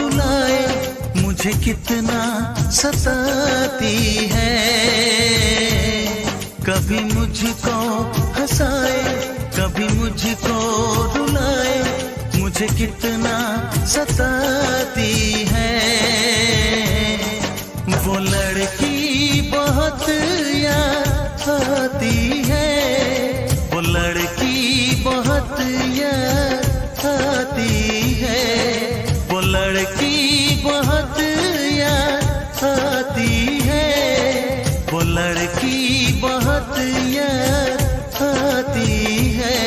रुलाए, मुझे कितना सताती है। कभी मुझको हंसाए, कभी मुझको रुलाए, मुझे कितना सताती है। वो लड़की बहुत याद आती है, वो लड़की बहुत याद आती है, वो लड़की बहुत याद आती है, वो लड़की बहुत याद आती है।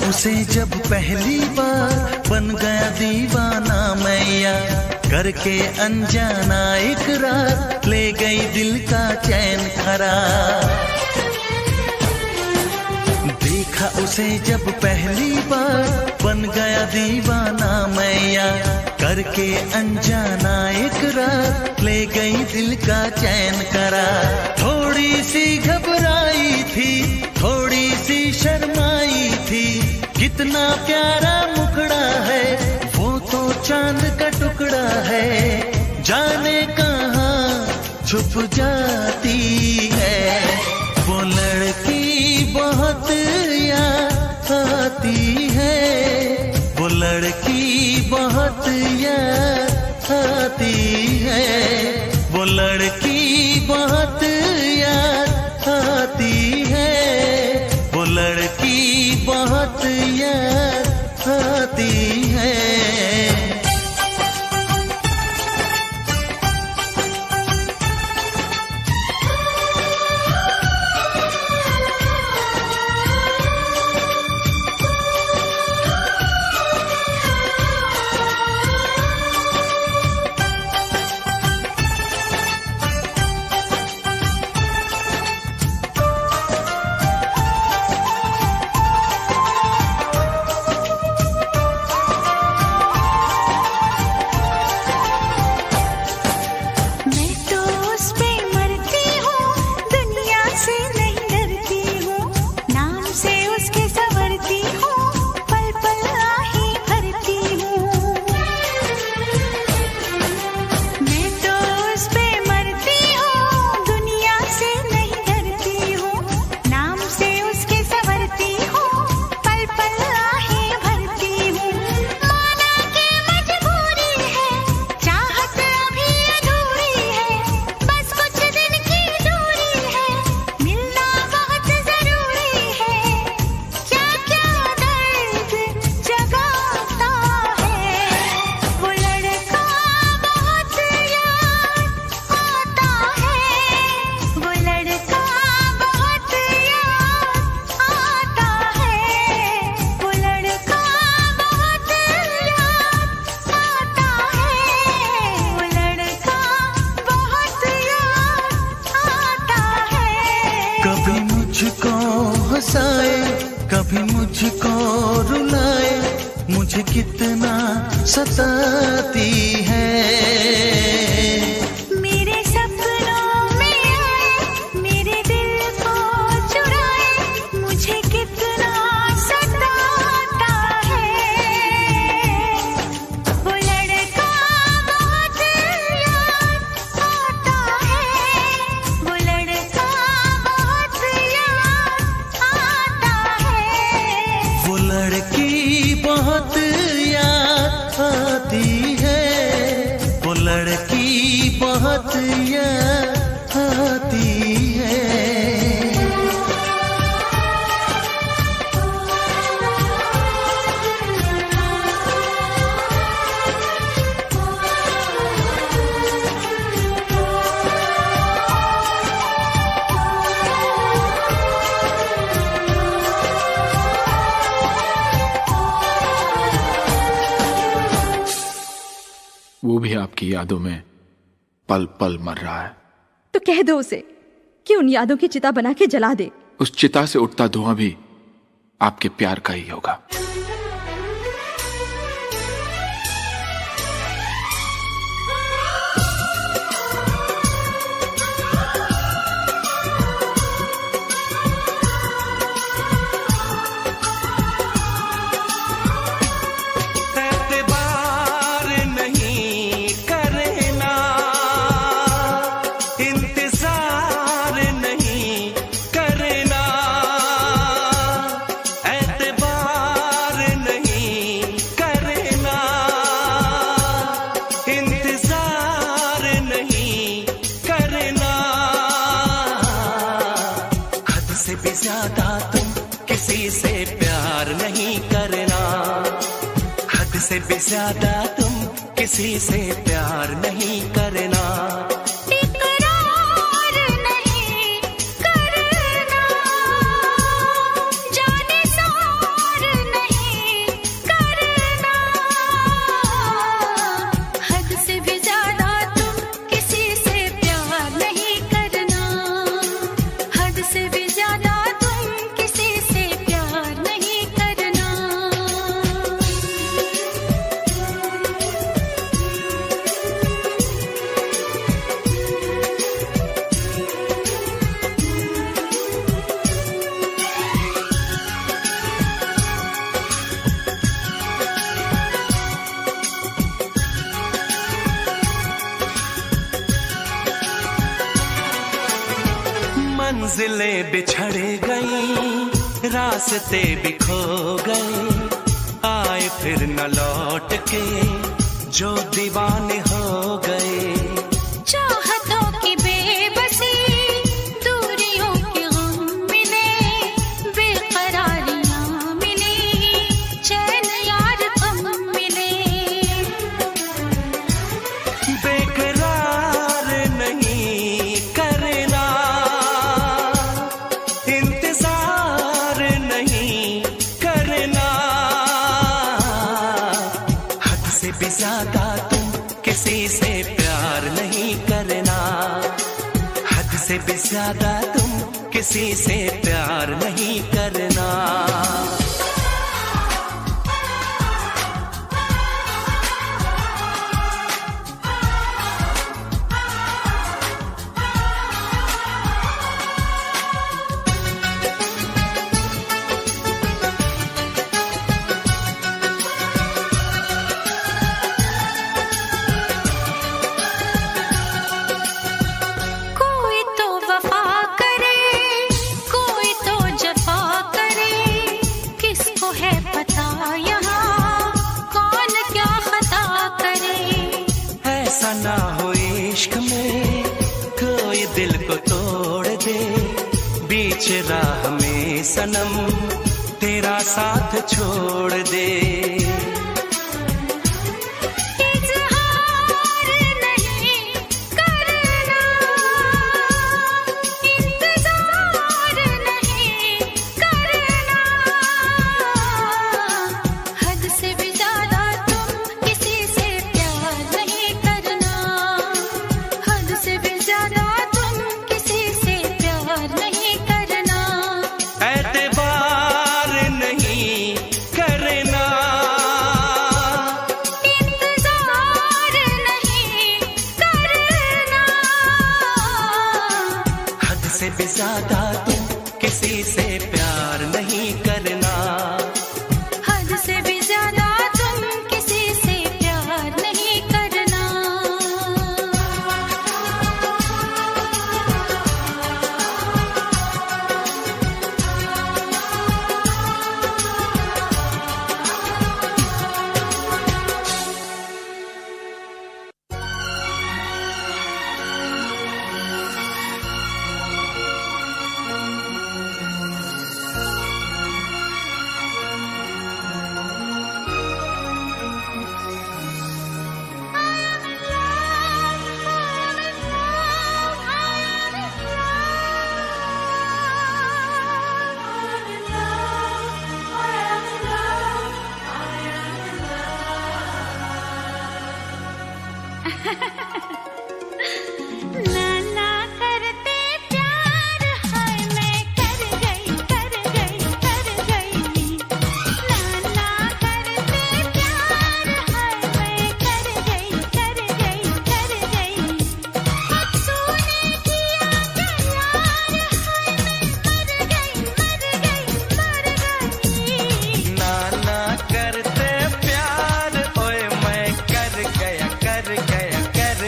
उसे जब पहली बार बन गया दीवाना मैया, करके अनजाना इकरार ले गई दिल का चैन करार। देखा उसे जब पहली बार बन गया दीवाना मैया, करके अनजाना इकरार ले गई दिल का चैन करार। थोड़ी सी घबराई थी, थोड़ी सी शर्माई थी, कितना प्यारा मुखड़ा है, वो तो चांद का टुकड़ा है, जाने कहाँ छुप जाती है। वो लड़की बहुत याद आती है, वो लड़की बहुत याद आती है, वो लड़की बहुत याद आती है, वो लड़की बहुत याद आती है। कभी मुझको हंसाए, कभी मुझको रुलाए, मुझे कितना सताती है। मेरे सपनों में आए, मेरे दिल को चुराए, मुझे कितना सताता है। वो लड़का बहुत याद आता है, वो लड़का बहुत याद आता है, वो लड़की बहुत याद आती है, लड़की बहुत याद आती है। वो भी आपकी यादों में पल पल मर रहा है। तो कह दो उसे कि उन यादों की चिता बना के जला दे। उस चिता से उठता धुआं भी आपके प्यार का ही होगा। ज्यादा तुम किसी से प्यार नहीं करना, हद से भी ज्यादा तुम किसी से प्यार नहीं करना। इकरार नहीं करना, जाने सार नहीं करना, हद से भी ज्यादा तुम किसी से प्यार नहीं करना, हद से भी ज्यादा मंजिलें बिछड़ गई, रास्ते भी खो गए, आए फिर न लौट के जो दीवाने हो गए। चाहतों की बेबसी, दूरियों के गम मिले, बेकरारियां मिली, चैन यार कम मिले। बेकरार नहीं करना, इंतजार नहीं करना, हद से भी ज्यादा तुम किसी से प्यार नहीं करना, हद से भी ज्यादा तुम किसी से प्यार नहीं करना। ना हो इश्क में कोई दिल को तोड़ दे, बीच राह में सनम तेरा साथ छोड़ दे। से भी ज्यादा तुम किसी से प्यार नहीं करना, हद से भी ज्यादा तुम किसी से प्यार नहीं करना। नाना करते प्यार हाय मैं कर गई कर गई कर गई। नाना करते प्यार हाय मैं कर गई कर गई कर गई। अब सोने किया करार हाय मैं मर गई मर गई मर गई। नाना करते प्यार ओए मैं कर गया कर गया कर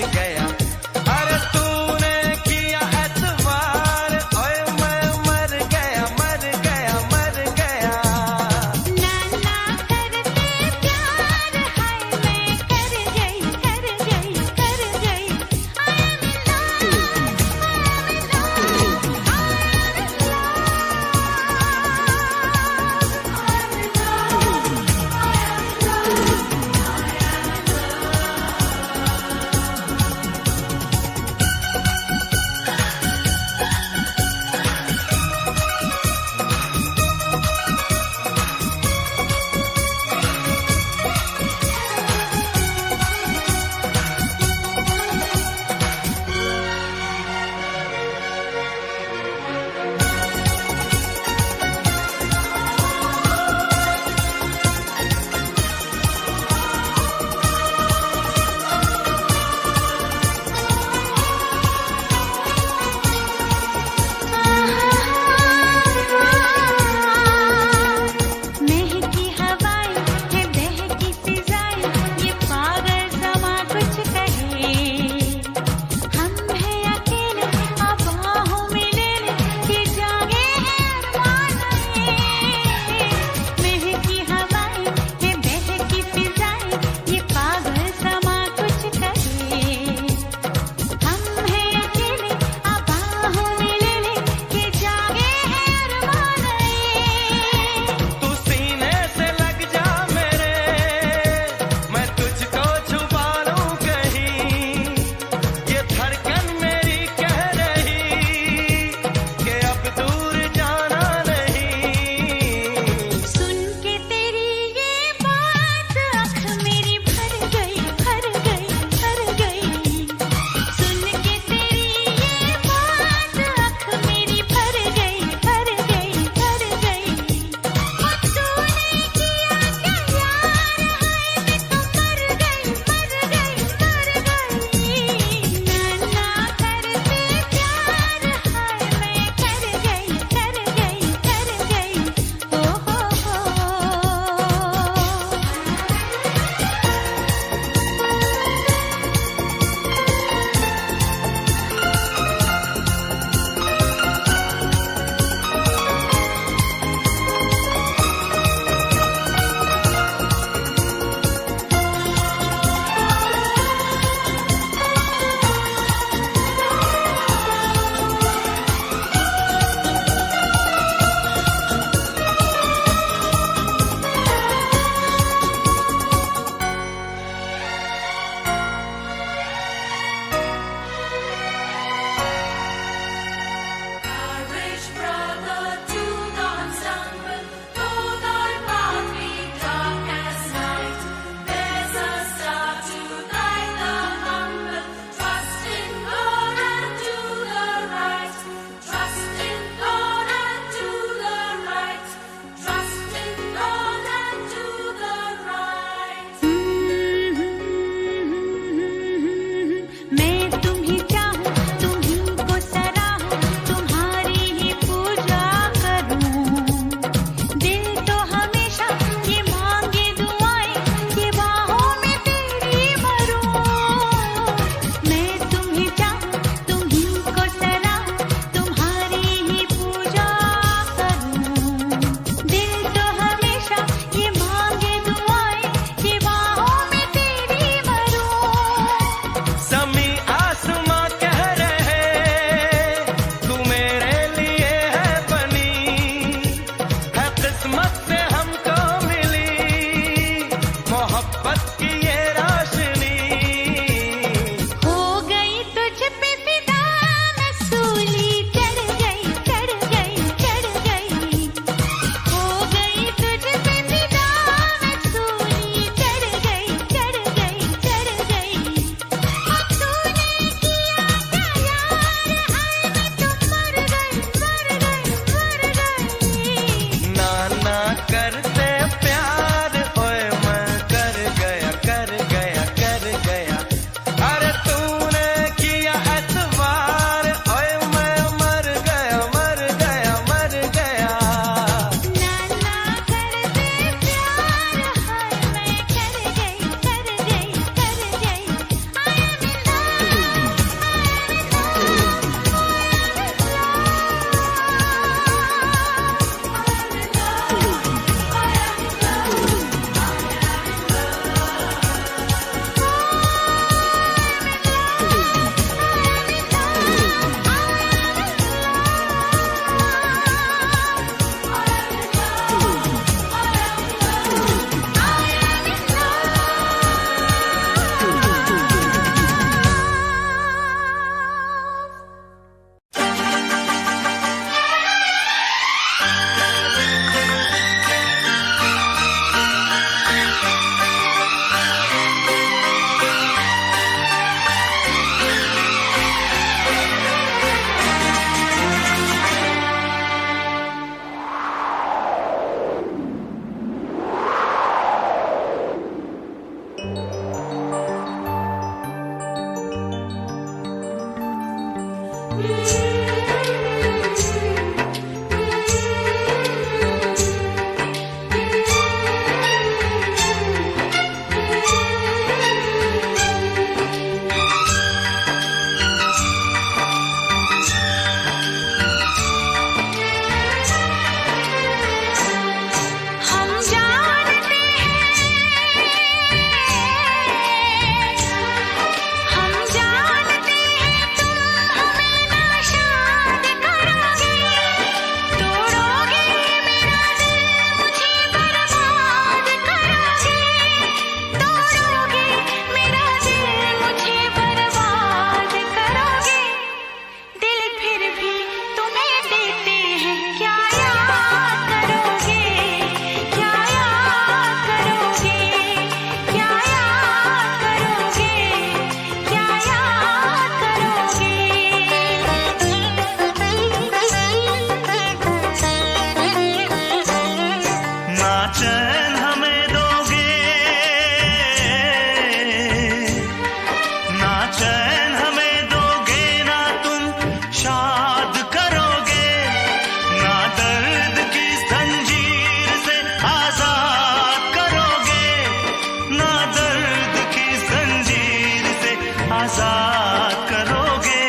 आजाद करोगे,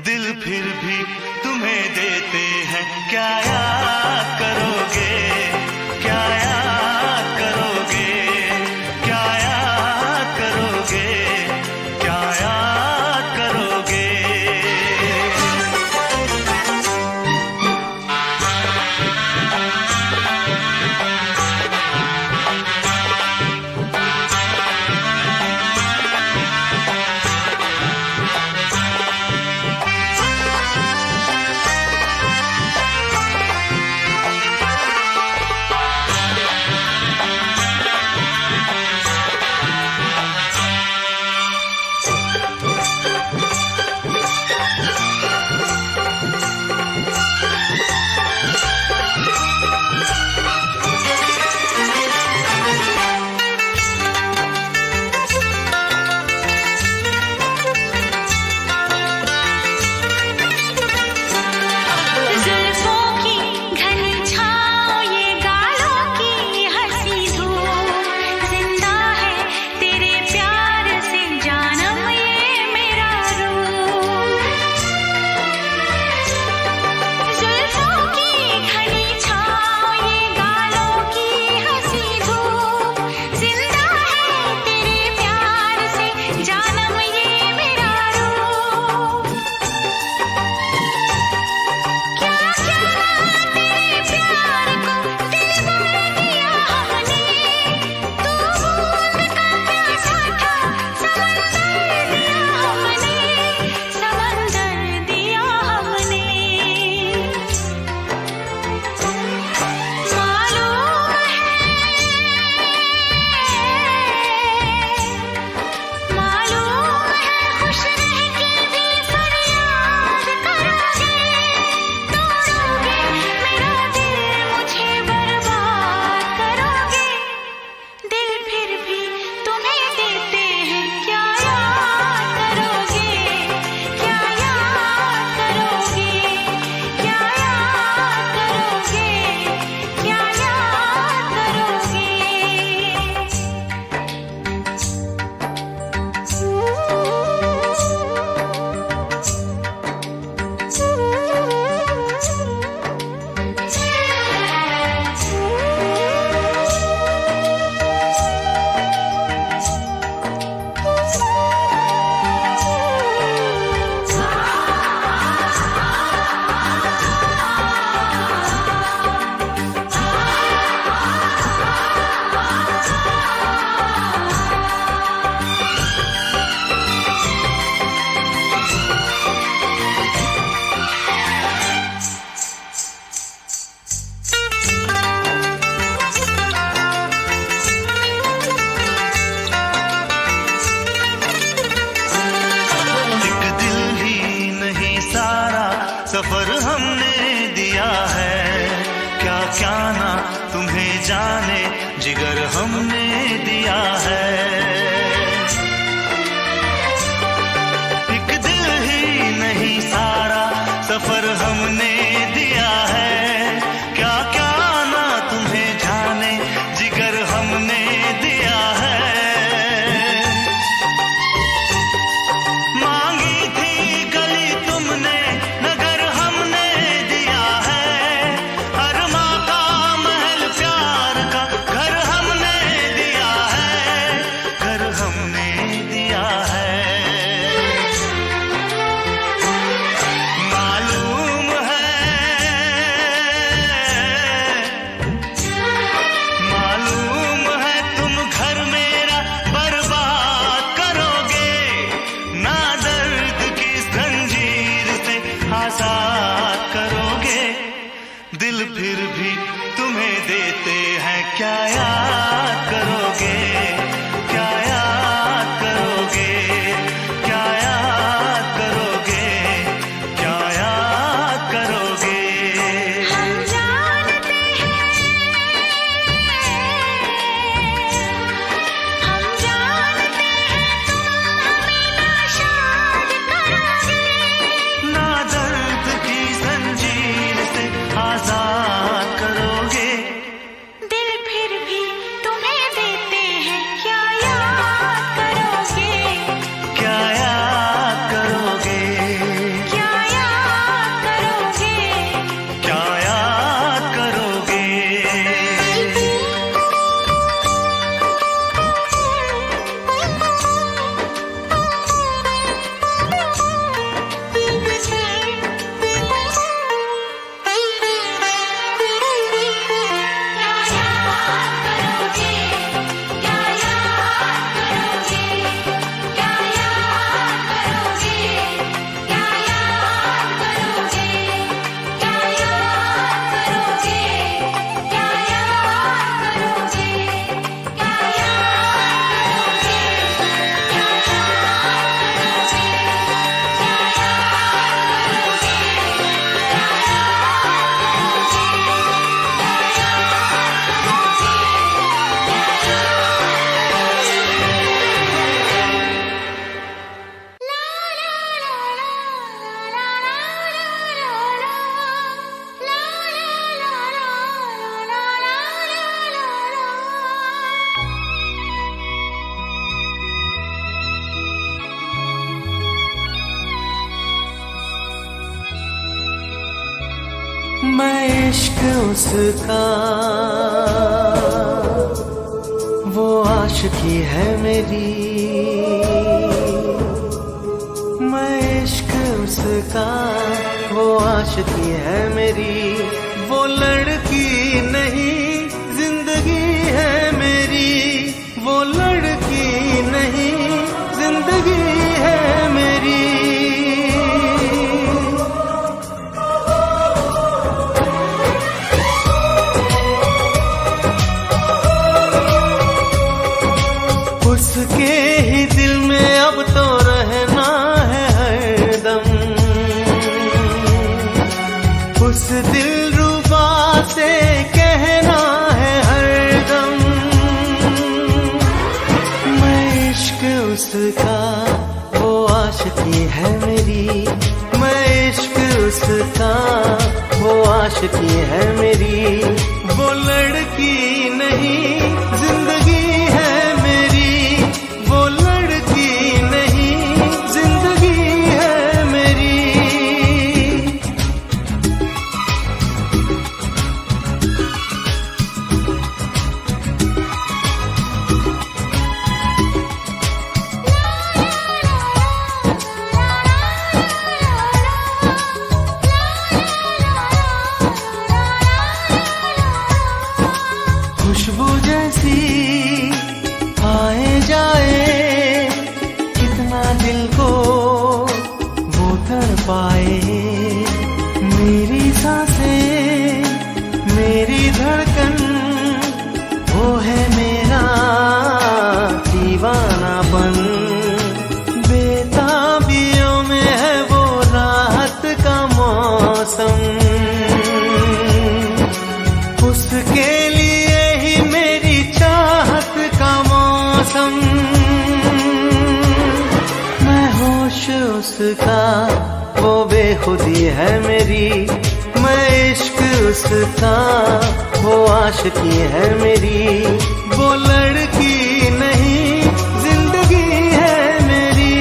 दिल फिर भी तुम्हें देते हैं, क्या याद करोगे, क्या याद करोगे, क्या याद करोगे, क्या याद करोगे। सफर हमने दिया है, क्या क्या ना तुम्हें जाने जिगर हमने दिया है। एक दिल ही नहीं सारा मैं इश्क उसका, वो आशिकी है मेरी। मैं इश्क उसका, वो आशिकी है मेरी। वो लड़की नहीं जिंदगी है मेरी। वो लड़की नहीं जिंदगी है मेरी। उसके ही दिल में अब तो रहना है हरदम। उस दिलरुबा से कहना है हरदम। मैं इश्क उसका, वो आशिकी है मेरी। मैं इश्क उसका, वो आशिकी है मेरी। वो लड़की नहीं जिंदगी है मेरी। वो लड़की नहीं जिंदगी है मेरी। खुशबू जैसी आए जाए, कितना दिल को वो तड़पाए। मेरी सांसें, मेरी धड़कन, वो है मेरा दीवानापन। बेताबियों में है वो राहत का मौसम। उसके लिए ही मेरी चाहत का मौसम। मैं होश उसका, वो बेखुदी है मेरी। मैं इश्क उसका, वो आशिकी है मेरी। वो लड़की नहीं जिंदगी है मेरी।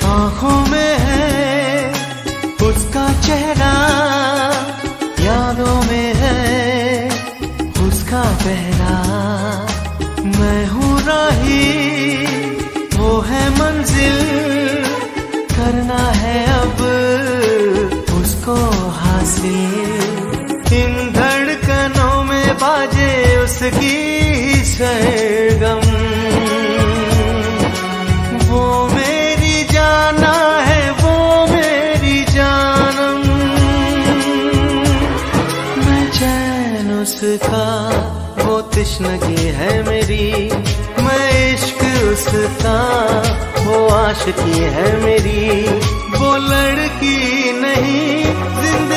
आँखों में है उसका चेहरा, यादों में है उसका पहरा। मैं हूँ राही, वो है मंजिल। करना है अब उसको हासिल। इन धड़कनों में बाजे उसकी सरगम। वो मेरी जाना है, वो मेरी जानम। मैं चैन उसका, वो तश्नगी है मेरी। मैं इश्क उसका, वो आशिकी है मेरी। वो लड़की नहीं जिंदगी